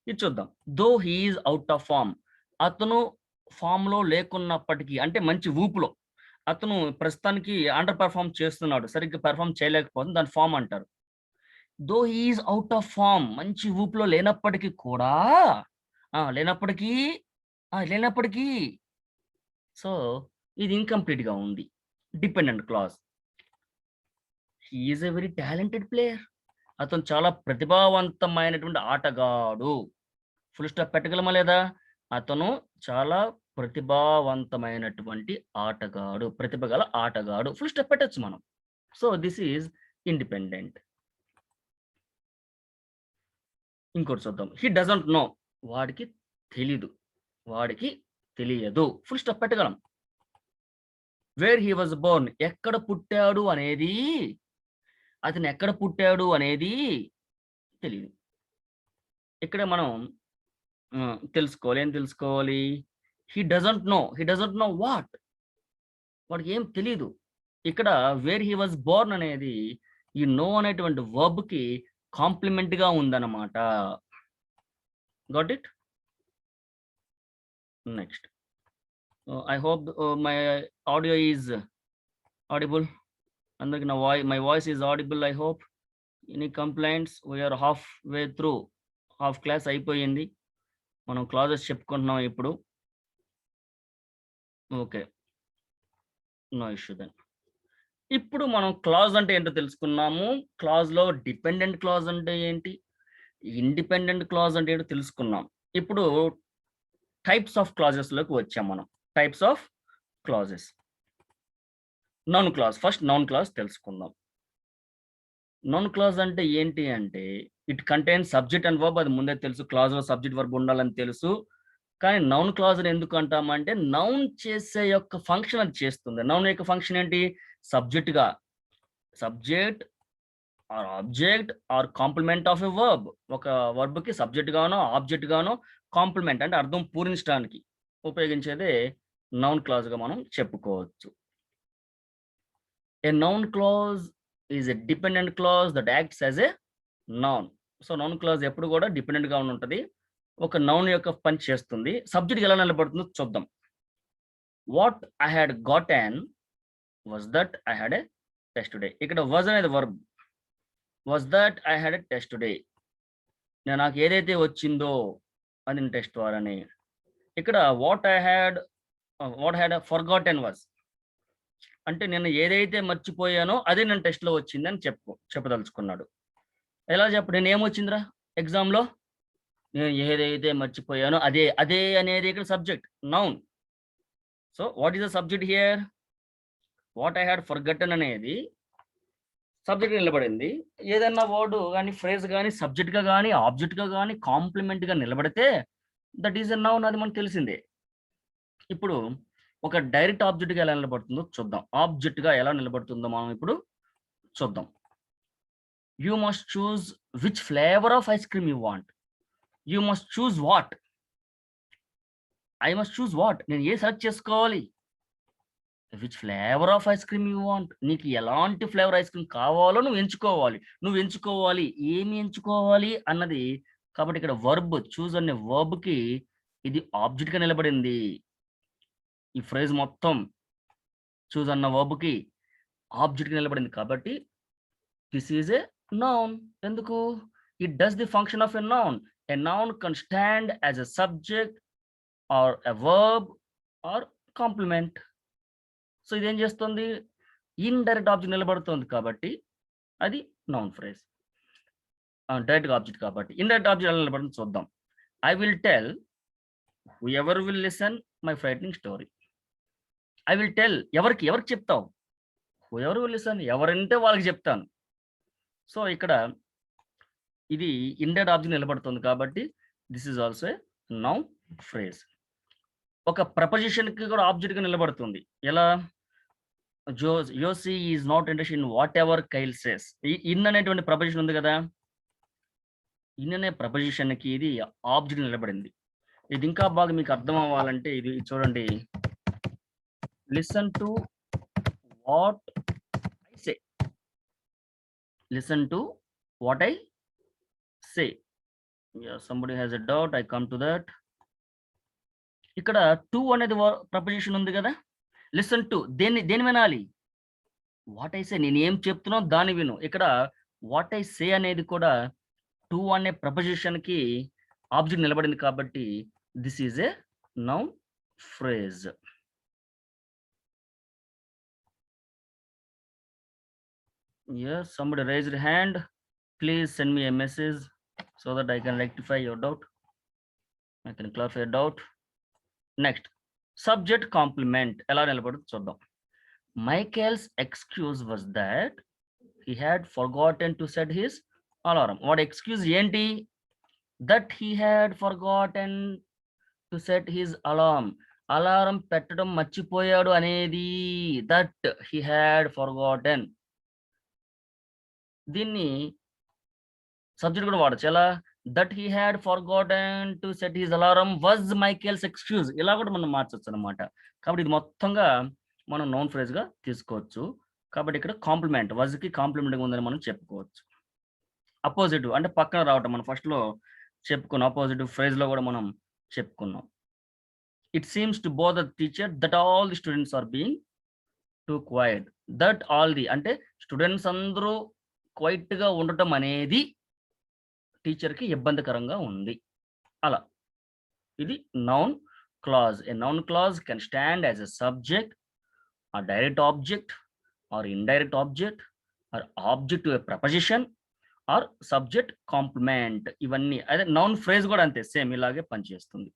ఇది చూద్దాం. Though he is out of form. అతను ఫార్మ్‌లో లేకున్నప్పటికీ, అంటే మంచి ఊపులో, అతను ప్రస్తుతానికి అండర్ పెర్ఫార్మ్ చేస్తున్నాడు, సరిగ్గా పెర్ఫార్మ్ చేయలేకపోతుంది, దాన్ని ఫార్మ్ అంటారు. Though he is out of form, మంచి ఊపులో లేనప్పటికీ కూడా, లేనప్పటికీ, లేనప్పటికీ, సో ఇది ఇన్‌కంప్లీట్‌గా ఉంది. Dependent clause. He is a very talented player. అతను చాలా ప్రతిభావంతమైనటువంటి ఆటగాడు. ఫుల్ స్టాప్ పెట్టగలమా లేదా? అతను చాలా ప్రతిభావంతమైనటువంటి ఆటగాడు, ప్రతిభ గల ఆటగాడు. ఫుల్ స్టాప్ పెట్టొచ్చు మనం. So this is independent. ఇంకోటి చూద్దాం. హి డజంట్ నో, వాడికి తెలీదు, వాడికి తెలియదు. ఫుల్ స్టాప్ పెట్టగలం. వేర్ హి వాజ్ బోర్న్, ఎక్కడ పుట్టాడు అనేది, అతను ఎక్కడ పుట్టాడు అనేది తెలీదు. ఇక్కడ మనం తెలుసుకోవాలి. ఏం తెలుసుకోవాలి? హి డజంట్ నో వాట్, వాడికి ఏం తెలీదు. ఇక్కడ వేర్ హి వాజ్ బోర్న్ అనేది ఈ నో అనేటువంటి వర్బ్‌కి కాంప్లిమెంట్‌గా ఉందన్నమాట. Got it? Next. I hope my audio is audible. అందరికి my voice is audible, I hope. Any complaints? We are half way through. Half class అయిపోయింది. మనం క్లాజెస్ చెప్పుకుంటున్నాం ఇప్పుడు. ఓకే. No issue then. ఇప్పుడు మనం క్లాజ్ అంటే ఏంటో తెలుసుకున్నాము. క్లాజ్‌లో డిపెండెంట్ క్లాజ్ అంటే ఏంటి? ఇండిపెండెంట్ క్లాజ్ అంటే ఏంటో తెలుసుకున్నాం. ఇప్పుడు టైప్స్ ఆఫ్ క్లాజెస్‌లోకి వచ్చాం మనం. Types of clauses. Noun clause. First noun clause తెలుసుకుందాం. నౌన్ క్లాజ్ అంటే ఏంటి అంటే, it contains subject and verb, అది ముందే తెలుసు. క్లాజ్‌లో సబ్జెక్ట్, వర్బ్ ఉండాలని తెలుసు. కానీ నౌన్ క్లాజ్‌ని ఎందుకు అంటామంటే, నౌన్ చేసే యొక్క ఫంక్షన్ అది చేస్తుంది. నౌన్ యొక్క ఫంక్షన్ ఏంటి? సబ్జెక్ట్‌గా, subject or object or complement of a verb. ఒక వర్బ్‌కి సబ్జెక్ట్ గానో, ఆబ్జెక్ట్ గానో కాంప్లిమెంట్ అంటే అర్థం పూరించడానికి ఉపయోగించేదే నౌన్ క్లాజ్‌గా మనం చెప్పుకోవచ్చు. A noun clause is a dependent clause that acts as a noun. So noun clause ఎప్పుడు కూడా డిపెండెంట్‌గా ఉంటది. ఒక నౌన్ యొక్క పని చేస్తుంది. సబ్జెక్ట్ ఎలా నిలబడుతుందో చూద్దాం. What I had gotten was that I had a test today. ఇక్కడ వాస్ అనేది verb. Was that I had a test today. నాకు ఏదైతే వచ్చిందో అది టెస్ట్ అని. ఇక్కడ వాట్ హ్యాడ్ ఫర్గాటెన్ వాస్, అంటే నేను ఏదైతే మర్చిపోయానో అదే నేను టెస్ట్‌లో వచ్చిందని చెప్పదలుచుకున్నాడు. ఎలా చెప్పు? నేనేమొచ్చిందిరా ఎగ్జామ్‌లో? నేను ఏదైతే మర్చిపోయానో అదే. అదే అనేది ఇక్కడ subject, noun. So what is the subject here? What I had forgotten అనేది సబ్జెక్ట్ నిలబడింది. ఏదన్నా వర్డ్ గాని, ఫ్రేజ్ గాని, సబ్జెక్ట్‌గా గాని, ఆబ్జెక్ట్‌గా గాని, కాంప్లిమెంట్‌గా నిలబడితే దట్ ఈస్ ఎ నౌన్, అది మనకు తెలిసిందే. ఇప్పుడు ఒక డైరెక్ట్ ఆబ్జెక్ట్‌గా ఎలా నిలబడుతుందో చూద్దాం. ఆబ్జెక్ట్‌గా ఎలా నిలబడుతుందో మనం ఇప్పుడు చూద్దాం. You must choose which flavour of ice cream you want. You must choose what? I must choose what? నేను సెలెక్ట్ చేసుకోవాలి. Which flavour of ice cream you want? నీకు ఎలాంటి ఫ్లేవర్ ఐస్ క్రీమ్ కావాలో నువ్వు ఎంచుకోవాలి. ఏమి ఎంచుకోవాలి అన్నది. కాబట్టి ఇక్కడ వర్బ్, చూజ్ అనే వర్బ్‌కి ఇది ఆబ్జెక్ట్‌గా నిలబడింది. ఈ ఫ్రేజ్ మొత్తం చూజ్ అన్న వర్బ్‌కి ఆబ్జెక్ట్‌గా నిలబడింది. కాబట్టి దిస్ ఈజ్ ఎ నౌన్. ఎందుకు? It does the function of a noun. A noun can stand as a subject or a verb or complement. So ఇదేం చేస్తుంది, ఇండైరెక్ట్ ఆబ్జెక్ట్ నిలబడుతుంది కాబట్టి అది నౌన్ ఫ్రేజ్. డైరెక్ట్ ఆబ్జెక్ట్ కాబట్టి ఇండైరెక్ట్ ఆబ్జెక్ట్ ఎలా నిలబడుతుంది చూద్దాం. I will tell who ever will listen my frightening story. I will tell, ఎవరికి చెప్తావు? హూ ఎవర్ విల్ లిసన్, ఎవరంటే వాళ్ళకి చెప్తాను. సో ఇక్కడ ఇది ఇండైరెక్ట్ ఆబ్జెక్ట్ నిలబడుతుంది కాబట్టి this is also a noun phrase. ఒక ప్రపోజిషన్కి కూడా ఆబ్జెక్ట్గా నిలబడుతుంది. ఎలా? Yossi is not interested in whatever Kyle says. In అనేటువంటి ప్రపోజిషన్ ఉంది కదా, ఇన్ అనే ప్రపోజిషన్కి ఇది ఆబ్జెక్ట్ నిలబడింది. ఇది ఇంకా బాగా మీకు అర్థం అవ్వాలంటే ఇది చూడండి. Listen to what I say. Listen to what I say. somebody has a doubt, I come to that. ఇక్కడ టు అనేది ప్రపోజిషన్ ఉంది కదా, లిసన్ టు దేని వినాలి? వాట్ ఐ సే, నేను ఏం చెప్తున్నావు దాన్ని విను. ఇక్కడ వాట్ ఐ సే అనేది కూడా టు అనే ప్రపోజిషన్కి ఆబ్జెక్ట్ నిలబడింది కాబట్టి this is a noun phrase. Yes, somebody raise your hand. Please send me a message so that I can rectify your doubt. I can clarify your doubt. Next, subject complement ఎలా నిలబడుతుంది చూద్దాం. Michael's excuse was that he had forgotten to set his alarm. వాడి ఎక్స్క్యూజ్ ఏంటి? That he had forgotten to set his alarm. Alarm పెట్టడం మర్చిపోయాడు అనేది. That he had forgotten. దీన్ని సబ్జెక్ట్ కూడా వాడచ్చు. ఎలా? That he had forgotten to set his alarm was Michael's excuse. ఇలా కూడా మనం మార్చొచ్చు అనమాట. కాబట్టి ఇది మొత్తంగా మనం నౌన్ ఫ్రేజ్ గా తీసుకోవచ్చు. కాబట్టి ఇక్కడ కాంప్లిమెంట్, వాజ్ కి కాంప్లిమెంట్ ఉందని మనం చెప్పుకోవచ్చు. అపోజిటివ్ అంటే పక్కన రావటం, మనం ఫస్ట్ లో చెప్పుకున్నాం. అపోజిటివ్ ఫ్రేజ్ లో కూడా మనం చెప్పుకున్నాం. It seems to both the teacher that all the students are being too quiet. That all the అంటే స్టూడెంట్స్ అందరూ క్వైట్ గా ఉండటం అనేది టీచర్కి ఇబ్బందికరంగా ఉంది. అలా ఇది noun clause. A noun clause can stand as a subject, or direct object, or indirect object, or object to a preposition, or subject complement. ఇవన్నీ అదే నౌన్ ఫ్రేజ్ కూడా అంతే, సేమ్ ఇలాగే పనిచేస్తుంది.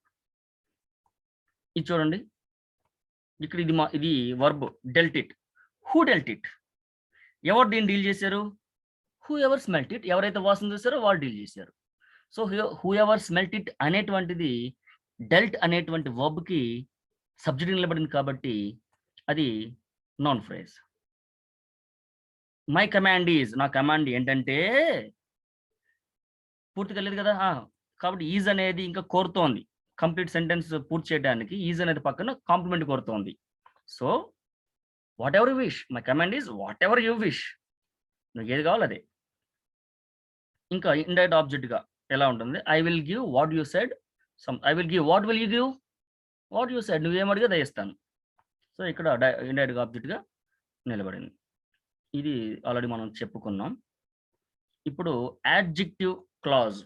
ఇది చూడండి, ఇక్కడ ఇది verb dwelt it. Who dwelt it? ఎవరు దీన్ని డీల్ చేశారు? Who ever smelt it. ఎవరైతే వాసన చూసారో వాళ్ళు డీల్ చేశారు. So who ever smelt it అనేటువంటిది డెల్ట్ అనేటువంటి వర్బ్కి సబ్జెక్ట్ నిలబడింది కాబట్టి అది non phrase. My command is, నా కమాండ్ ఏంటంటే, పూర్తిగా లేదు కదా, కాబట్టి ఈజ్ అనేది ఇంకా కోరుతోంది. కంప్లీట్ సెంటెన్స్ పూర్తి చేయడానికి ఈజ్ అనేది పక్కన కాంప్లిమెంట్ కోరుతోంది. So what ever you wish, my command is what ever you wish. నువ్వు ఏది కావాలి అదే. ఇంకా ఇండైరెక్ట్ ఆబ్జెక్ట్ గా ఎలా ఉంటుంది? I will give what you said. I will give what will you give? What you said, నువ్వేం అడిగా దయిస్తాను. సో ఇక్కడ ఇండైరెక్ట్ ఆబ్జెక్ట్ గా నిలబడింది. ఇది ఆల్రెడీ మనం చెప్పుకున్నాం. ఇప్పుడు యాడ్జెక్టివ్ క్లాజ్.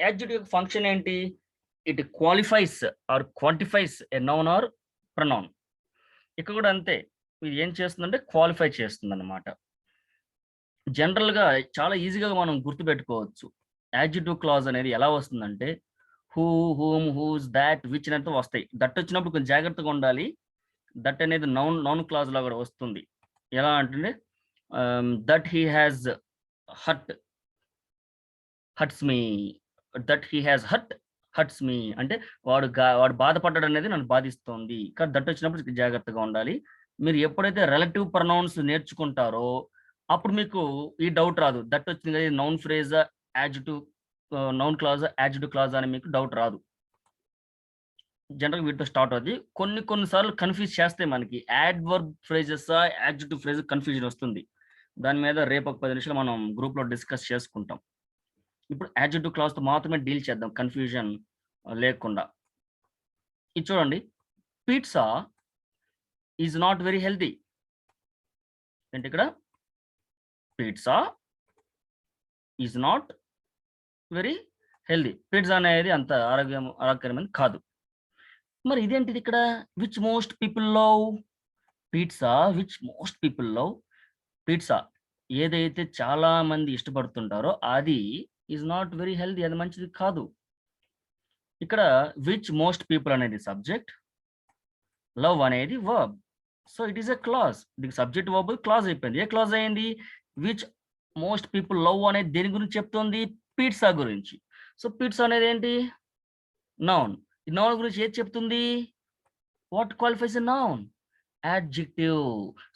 యాడ్జెక్టివ్ ఫంక్షన్ ఏంటి? It qualifies or quantifies a noun or pronoun. ఇక్కడ కూడా అంతే, ఇది ఏం చేస్తుందంటే క్వాలిఫై చేస్తుంది అన్నమాట. జనరల్గా చాలా ఈజీగా మనం గుర్తుపెట్టుకోవచ్చు. యాడ్జెక్టివ్ క్లాజ్ అనేది ఎలా వస్తుందంటే who, whom, whose, that, which అనేది వస్తాయి. దట్ వచ్చినప్పుడు కొంచెం జాగ్రత్తగా ఉండాలి. దట్ అనేది నౌన్ క్లాజ్ లా కూడా వస్తుంది. ఎలా అంటే that he has hurts me. That he has hurts me అంటే వాడు బాధపడ్డాడు అనేది నన్ను బాధిస్తోంది. కానీ దట్ వచ్చినప్పుడు జాగ్రత్తగా ఉండాలి. మీరు ఎప్పుడైతే రిలేటివ్ ప్రొనౌన్స్ నేర్చుకుంటారో అప్పుడు మీకు ఈ డౌట్ రాదు. దట్ వచ్చింది కదా noun phrase, adjective, noun clause, adjective clause అని మీకు డౌట్ రాదు. జనరల్గా వీటితో స్టార్ట్ అవుతుంది. కొన్నిసార్లు కన్ఫ్యూజ్ చేస్తే మనకి adverb phrases, adjective phrase confusion వస్తుంది. దాని మీద రేపు ఒక 10 నిమిషాలు మనం గ్రూప్లో డిస్కస్ చేసుకుంటాం. ఇప్పుడు యాడ్జెక్టివ్ క్లాజ్తో మాత్రమే డీల్ చేద్దాం కన్ఫ్యూజన్ లేకుండా. ఇది చూడండి, pizza is not very healthy. ఏంటి ఇక్కడ? Pizza is not very healthy. Pizza అనేది అంత ఆరోగ్యకరమైనది కాదు. మరి ఇదేంటిది ఇక్కడ? Which most people love pizza, which most people love pizza. ఏదైతే చాలా మంది ఇష్టపడుతుంటారో అది ఈజ్ నాట్ వెరీ హెల్తీ. అది మంచిది కాదు. ఇక్కడ విచ్ మోస్ట్ పీపుల్ అనేది సబ్జెక్ట్, లవ్ అనేది verb. So it is a clause. దీనికి సబ్జెక్ట్ వర్బ్ క్లాజ్ అయిపోయింది. ఏ క్లాజ్ అయింది? విచ్ మోస్ట్ పీపుల్ లవ్ అనేది దేని గురించి చెప్తుంది? పిజ్జా గురించి. సో పిజ్జా అనేది ఏంటి? నౌన్. ఈ నౌన్ గురించి ఏది చెప్తుంది? What qualifies a noun? Adjective.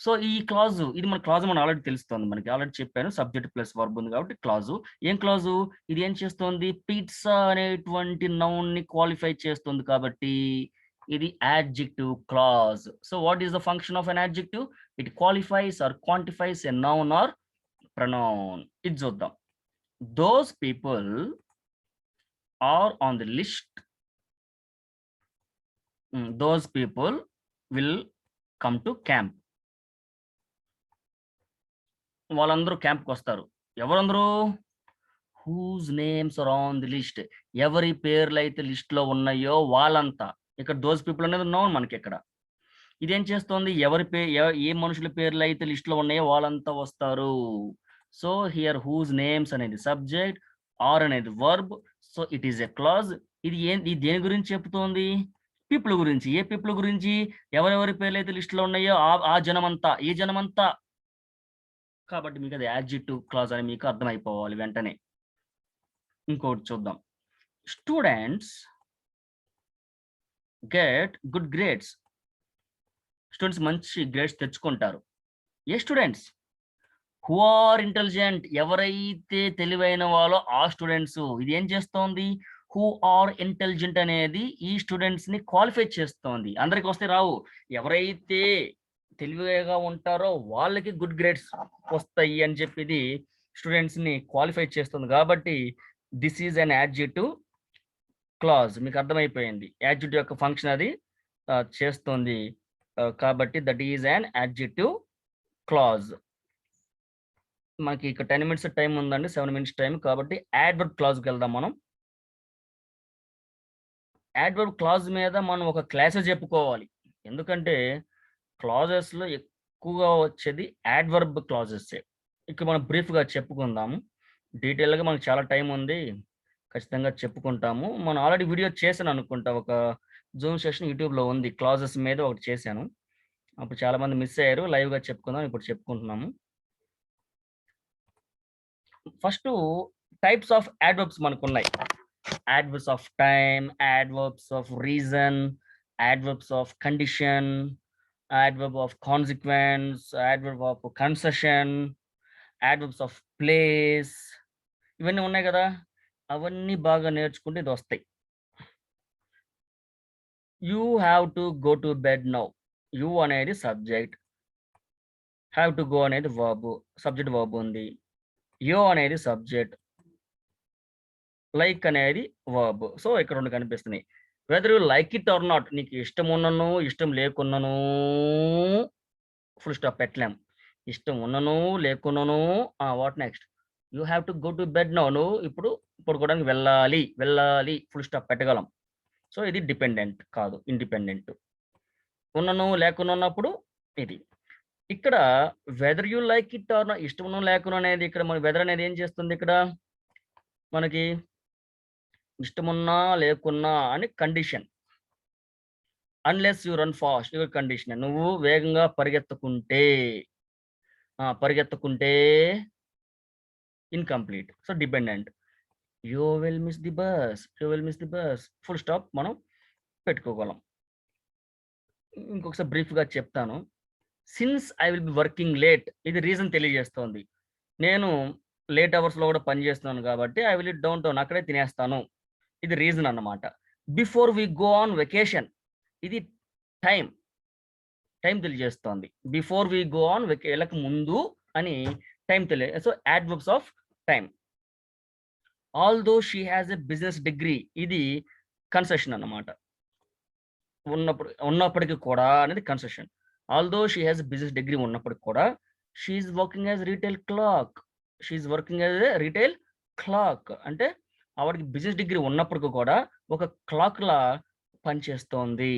So ఈ క్లాజు ఇది మన క్లాజ్ మనం ఆల్రెడీ తెలుస్తుంది. మనకి ఆల్రెడీ చెప్పాను. సబ్జెక్ట్ ప్లస్ వర్బ్ ఉంది కాబట్టి క్లాజు. ఏం క్లాజు? ఇది ఏం చేస్తుంది? పిజ్జా అనేటువంటి నౌన్ ని క్వాలిఫై చేస్తుంది కాబట్టి ఇది adjective clause. So what is the function of an adjective? It qualifies or quantifies a noun or pronoun. ఇది చూద్దాం. Those people are on the list. Those people will come to camp. వాళ్ళందరూ క్యాంప్కి వస్తారు. ఎవరందరూ? Whose names are on the list. ఎవరి పేర్లు అయితే లిస్ట్ లో ఉన్నాయో వాళ్ళంతా. ఇక్కడ దోస్ పీపుల్ అనేది నౌన్ మనకి ఇక్కడ. ఇదేం చేస్తోంది? ఏ మనుషుల పేర్లు అయితే లిస్ట్ లో ఉన్నాయో వాళ్ళంతా వస్తారు. సో హియర్ హూజ్ నేమ్స్ అనేది సబ్జెక్ట్, ఆర్ అనేది verb. So it is a clause. ఇది దేని గురించి చెప్తోంది? పీపుల్ గురించి. ఏ పీపుల్ గురించి? ఎవరెవరి పేర్లు అయితే లిస్ట్ లో ఉన్నాయో ఆ జనమంతా. ఏ జనమంతా? కాబట్టి మీకు అది యాడ్జెక్టివ్ క్లాజ్ అని మీకు అర్థమైపోవాలి వెంటనే. ఇంకోటి చూద్దాం. Students get good grades. Students మంచి గ్రేడ్స్ తెచ్చుకుంటారు. ఏ స్టూడెంట్స్? Who are intelligent. ఎవరైతే తెలివైన వాళ్ళో ఆ స్టూడెంట్స్. ఇది ఏం చేస్తోంది? హూ ఆర్ ఇంటెలిజెంట్ అనేది ఈ స్టూడెంట్స్ ని క్వాలిఫై చేస్తోంది. అందరికి వస్తే రావు. ఎవరైతే తెలివిగా ఉంటారో వాళ్ళకి గుడ్ గ్రేడ్స్ వస్తాయి అని చెప్పి ఇది స్టూడెంట్స్ ని క్వాలిఫై చేస్తుంది. కాబట్టి this is an adjective clause. మీకు అర్థమైపోయింది. యాడ్జెక్టివ్ యొక్క ఫంక్షన్ అది చేస్తుంది. కాబట్టి that is an adjective clause. మనకి ఇక్కడ 10 minutes టైం ఉందండి. 7 minutes టైం. కాబట్టి యాడ్వర్బ్ క్లాజ్కి వెళ్దాం మనం. యాడ్వర్బ్ క్లాజ్ మీద మనం ఒక క్లాసే చెప్పుకోవాలి. ఎందుకంటే క్లాజెస్ లో ఎక్కువగా వచ్చేది యాడ్వర్బ్ క్లాజెస్. ఇక్కడ మనం బ్రీఫ్ గా చెప్పుకుందాము. డీటెయిల్ గా మనకు చాలా టైం ఉంది. ఖచ్చితంగా చెప్పుకుంటాము. మనం ఆల్రెడీ వీడియో చేశాను అనుకుంటా. ఒక జూమ్ సెషన్ యూట్యూబ్ లో ఉంది. క్లాజెస్ మీద ఒకటి చేశాను. అప్పుడు చాలా మంది మిస్ అయ్యారు. లైవ్ గా చెప్పుకుందాం. ఇప్పుడు చెప్పుకుంటున్నాము. ఫస్ట్ టైప్స్ ఆఫ్ యాడ్వర్బ్స్ మనకు ఉన్నాయి. adverbs of time, adverbs of reason, adverbs of condition, adverb of consequence, adverb of concession, adverbs of place. ఇవన్నీ ఉన్నాయి కదా. అవన్నీ బాగా నేర్చుకుంటే ఇది వస్తాయి. You have to go to bed now. You అనేది సబ్జెక్ట్, హ్యావ్ టు గో అనేది వర్బ్, సబ్జెక్ట్ వర్బ్ ఉంది. యో అనేది సబ్జెక్ట్, లైక్ అనేది వర్బ్. సో ఇక్కడ రెండు కనిపిస్తున్నాయి. Weather you like it or not. నీకు ఇష్టం ఉన్నను ఇష్టం లేకున్నను ఫుల్ స్టాప్ పెట్టలేం. ఇష్టం ఉన్నను లేకున్నను what next? You have to go to bed now. నువ్వు ఇప్పుడు పడుకోవడానికి వెళ్ళాలి ఫుల్ స్టాప్ పెట్టగలం. సో ఇది డిపెండెంట్ కాదు, ఇండిపెండెంట్. ఉన్నను లేకున్నప్పుడు ఇది. ఇక్కడ whether you like it or not, ఇష్టం ఉన్న లేకున్నా అనేది ఇక్కడ మన వెదర్ అనేది ఏం చేస్తుంది? ఇక్కడ మనకి ఇష్టమున్నా లేకున్నా అని condition. Unless you run fast your condition. నువ్వు వేగంగా పరిగెత్తుకుంటే incomplete. So dependent. You will miss the bus full stop మనం పెట్టుకోగలం. ఇంకొకసారి బ్రీఫ్ గా చెప్తాను. Since I will be working late, ఇది రీజన్ తెలియజేస్తోంది. నేను లేట్ అవర్స్ లో కూడా పనిచేస్తున్నాను కాబట్టి I will eat downtown, అక్కడే తినేస్తాను. ఇది రీజన్ అన్నమాట. Before we go on vacation, ఇది టైం తెలియజేస్తోంది. బిఫోర్ వి గో ఆన్ వెళ్ళక ముందు అని time so adverbs of time. Although she has a business degree, ఇది కన్సెషన్ అన్నమాట. ఉన్నప్పటికీ కూడా అనేది concession. Although she has business degree ఉన్నప్పటికి కూడా she is working as retail clerk. She is working as a retail clerk అంటే ఆవిడకి బిజినెస్ డిగ్రీ ఉన్నప్పటికీ కూడా ఒక క్లాక్ లా పనిచేస్తోంది.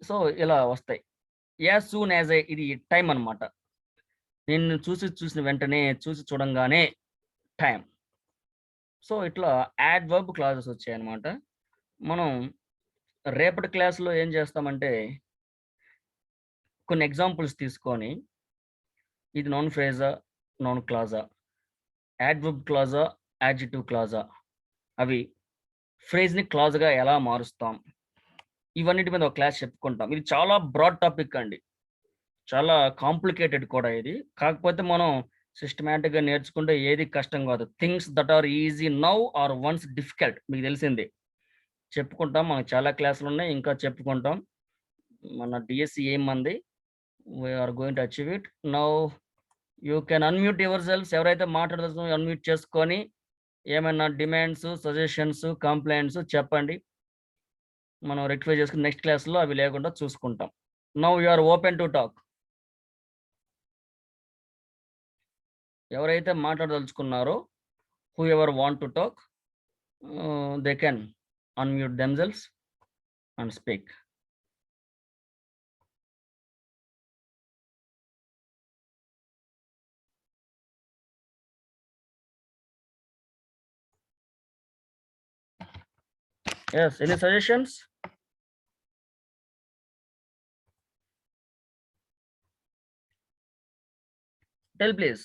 సో ఇలా వస్తాయి. యాజ్ సూన్ యాజ్ ఇది టైం అన్నమాట. నిన్ను చూసిన వెంటనే, చూడంగానే టైం. సో ఇట్లా యాడ్వర్బ్ క్లాజెస్ వచ్చాయన్నమాట. మనం రేపటి క్లాస్‌లో ఏం చేస్తామంటే కొన్ని ఎగ్జాంపుల్స్ తీసుకొని, ఇది నౌన్ ఫ్రేజా, నౌన్ క్లాజా, యాడ్వర్బ్ క్లాజా, యాడ్జెక్టివ్ క్లాజా, అవి ఫ్రేజ్‌ని క్లాజ్‌గా ఎలా మారుస్తాం, ఇవన్నిటి మీద ఒక క్లాస్ చెప్పుకుంటాం. ఇది చాలా బ్రాడ్ టాపిక్ అండి. చాలా కాంప్లికేటెడ్ కూడా ఇది. కాకపోతే మనం సిస్టమాటిక్‌గా నేర్చుకుంటే ఏది కష్టం కాదు. Things that are easy now are once difficult మీకు తెలిసిందే. చెప్పుకుంటాం. మనకు చాలా క్లాసులున్నాయి. ఇంకా చెప్పుకుంటాం. మన డీఎస్సీ ఎయిమ్ మంది. We are going to achieve it. Now you can unmute yourselves. ఎవరైతే మాట్లాడదలుచుకున్నారో అన్‌మ్యూట్ చేసుకొని ఏమైనా డిమాండ్స్, సజెషన్స్, కంప్లెయింట్స్ చెప్పండి. మనం రెక్టిఫై చేసుకొని నెక్స్ట్ క్లాస్‌లో అవి లేకుండా చూసుకుంటాం. Now you are open to talk. ఎవరైతే మాట్లాడదలుచుకున్నారో whoever want to talk, they can unmute themselves and speak. Yes, any suggestions? Tell please.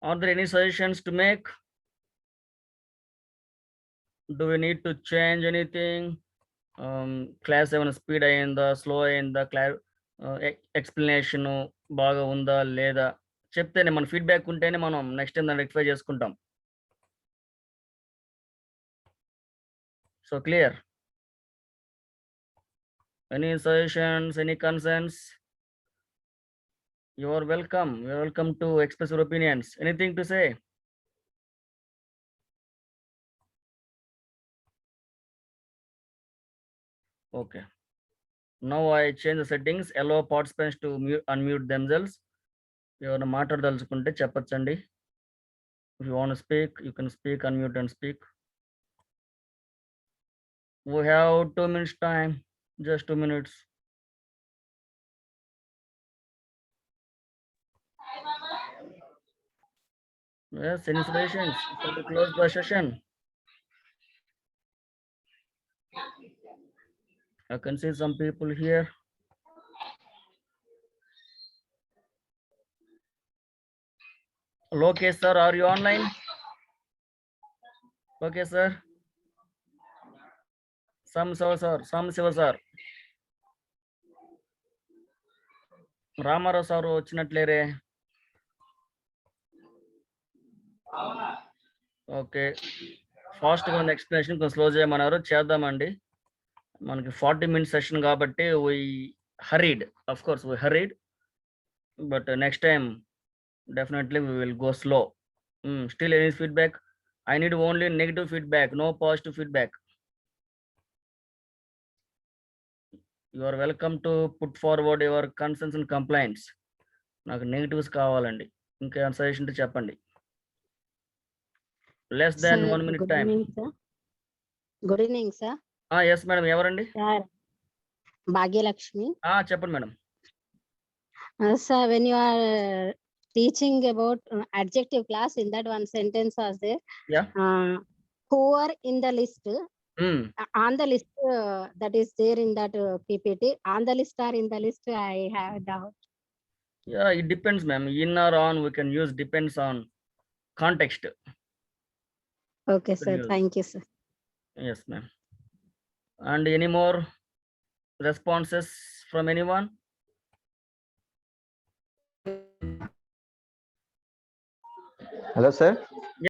Are there any suggestions to make? Do we need to change anything? Class 7 speed అయిందా, స్లో అయిందా, ఎక్స్ప్లెనేషన్ బాగా ఉందా లేదా చెప్తేనే మన ఫీడ్బ్యాక్ ఉంటేనే మనం నెక్స్ట్ టైం దాన్ని రెక్టిఫై చేసుకుంటాం. So clear? Any suggestions, any concerns? You are welcome. You are welcome to express your opinions. Anything to say? Okay. Now I change the settings. Allow participants to unmute themselves. ఎవరైనా మాట్లాడదలుచుకుంటే చెప్పచ్చండి. If you want to speak, you can speak, unmute and speak. We have 2 minutes time. Just 2 minutes. Yes, any suggestions to close the session? I can see some people here. Lokesh sir, are you online? Okay sir. Some Shiva sir. Rama Rao sir వచ్చినట్లేరే. ఓకే, ఫాస్ట్గా ఉంది ఎక్స్ప్లెనేషన్, కొంచెం స్లో చేయమన్నారు, చేద్దామండి. మనకి 40 minutes సెషన్ కాబట్టి we hurried, of course we hurried, but next time definitely we will go slow. Still any feedback? I need only negative feedback, no positive feedback. You are welcome to put forward your concerns and complaints. నాకు నెగటివ్స్ కావాలండి. ఇంకా సజెషన్ ఉంటే చెప్పండి. Less than 1 minute time. Good evening, sir. Yes madam, ఎవరండి? Sir, Bhagyalakshmi. చెప్పండి madam. Sir, when you are teaching about adjective class, in that one sentence was there. Yeah. Who are in the list? On the list that is there in that PPT, on the list or in the list, I have doubt. Yeah, it depends ma'am. In or on we can use, depends on context. Okay sir, thank you sir. Yes ma'am. And any more responses from anyone? Hello sir.